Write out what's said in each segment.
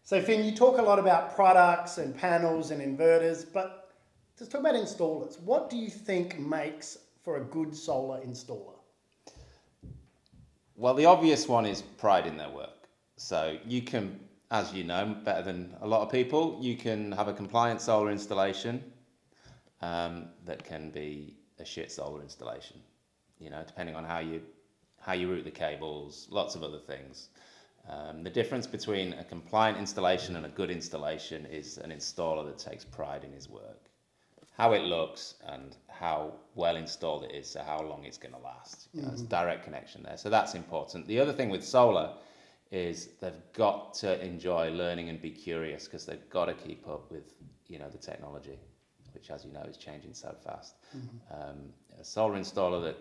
So Finn, you talk a lot about products and panels and inverters, but let's talk about installers. What do you think makes for a good solar installer? Well, the obvious one is pride in their work. So you can, as you know, better than a lot of people, you can have a compliant solar installation that can be a shit solar installation, depending on how you route the cables, lots of other things. The difference between a compliant installation and a good installation is an installer that takes pride in his work, how it looks and how well installed it is, so how long it's going to last. It's a direct connection there. So that's important. The other thing with solar is they've got to enjoy learning and be curious, because they've got to keep up with the technology, which, as you know, is changing so fast. A solar installer that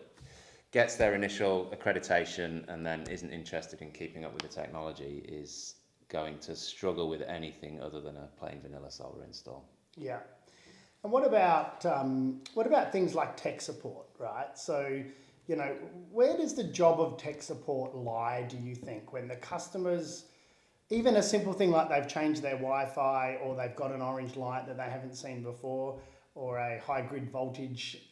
gets their initial accreditation and then isn't interested in keeping up with the technology is going to struggle with anything other than a plain vanilla solar install. Yeah. And what about things like tech support, right? So, where does the job of tech support lie, do you think, when the customers, even a simple thing like they've changed their Wi-Fi or they've got an orange light that they haven't seen before, or a high grid voltage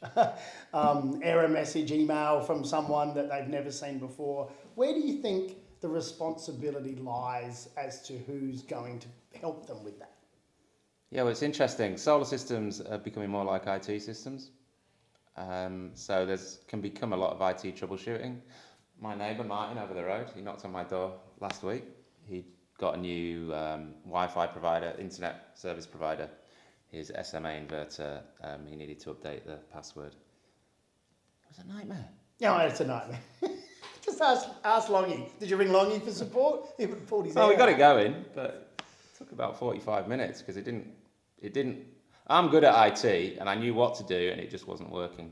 error message email from someone that they've never seen before. Where do you think the responsibility lies as to who's going to help them with that? Yeah, well, it's interesting. Solar systems are becoming more like IT systems. So there's can become a lot of IT troubleshooting. My neighbour, Martin, over the road, he knocked on my door last week. He got a new Wi-Fi provider, internet service provider. His SMA inverter, he needed to update the password. It was a nightmare. No, it's a nightmare. Just ask Longy. Did you ring Longy for support? He pulled his we got it going, but it took about 45 minutes because it didn't. I'm good at IT and I knew what to do and it just wasn't working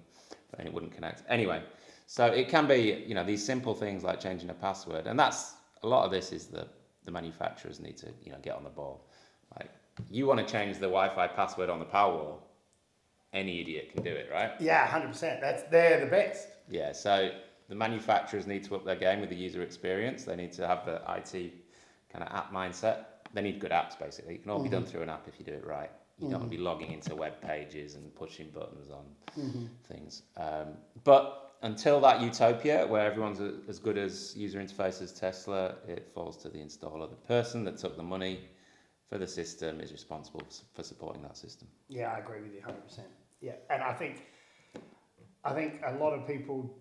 and it wouldn't connect. Anyway, so it can be, these simple things like changing a password, and that's a lot of this is the manufacturers need to, get on the ball. Like, you want to change the Wi-Fi password on the Powerwall, any idiot can do it, right? Yeah, 100%. They're the best. Yeah, so the manufacturers need to up their game with the user experience. They need to have the IT kind of app mindset. They need good apps, basically. It can all be done through an app if you do it right. You don't want to be logging into web pages and pushing buttons on things. But until that utopia, where everyone's as good as user interface as Tesla, it falls to the installer. The person that took the money for the system is responsible for supporting that system. Yeah, I agree with you 100%. Yeah, and I think a lot of people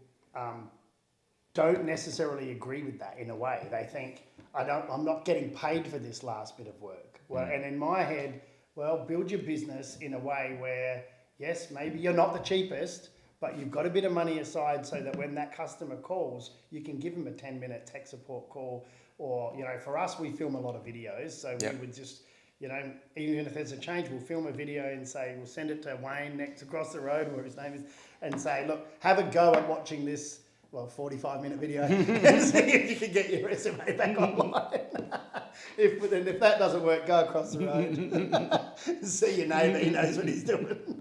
don't necessarily agree with that in a way. They think, I'm not getting paid for this last bit of work. Well, and in my head, build your business in a way where, yes, maybe you're not the cheapest, but you've got a bit of money aside so that when that customer calls, you can give them a 10-minute tech support call. Or, for us, we film a lot of videos. So we would just, even if there's a change, we'll film a video and say, we'll send it to Wayne next across the road, where his name is, and say, look, have a go at watching this, 45-minute video and see if you can get your resume back online. If that doesn't work, go across the road. See your neighbour, he knows what he's doing.